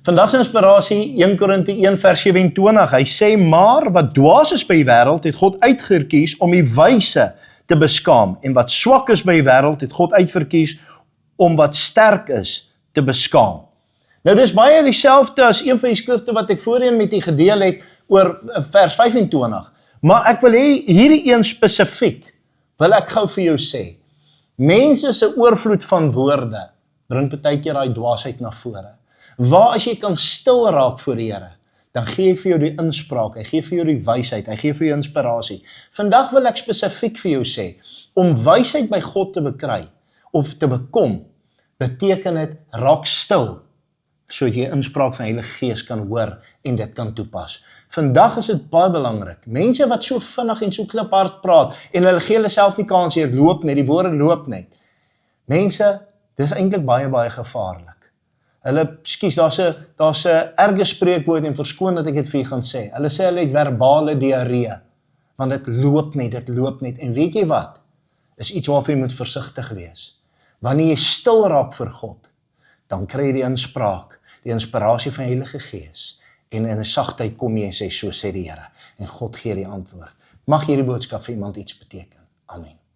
Vandag se inspirasie 1 Korinte 1 vers 27. Hy sê, maar wat dwaas is by die wêreld, het God uitgekies om die wyse te beskaam. En wat swak is by die wêreld, het God uitverkies om wat sterk is te beskaam. Nou dis baie dieselfde as een van die skrifte wat ek voorheen met u gedeel het oor vers 25. Maar ek wil hê hierdie een spesifiek, wil ek gou vir jou sê. Mense se oorvloed van woorde bring partykeer daai dwaasheid na vore. Waar as jy kan stil raak voor die Here, dan gee hy vir jou die inspraak, hy gee vir jou die wysheid, hy gee vir jou inspirasie. Vandag wil ek spesifiek vir jou sê, om wysheid by God te bekry, of te bekom, beteken dit raak stil, sodat jy inspraak van die Heilige Gees kan hoor en dit kan toepas. Vandag is dit baie belangrik. Mense wat so vinnig en so kliphard praat en hulle gee hulle self nie kans hier, loop net, die woorde loop net. Mense, dis eintlik baie, baie gevaarlik. Daar's 'n erge spreekwoord en verskoon dat ek dit vir julle gaan sê. Hulle sê hulle het verbale diarree, want dit loop net. En weet jy wat? Is iets waarvoor jy moet versigtig wees. Wanneer jy stil raak vir God, dan kry jy die inspraak, die inspirasie van die Heilige Gees. En in 'n sagtheid kom jy en sê, so sê die Here. En God gee die antwoord. Mag hierdie boodskap vir iemand iets beteken. Amen.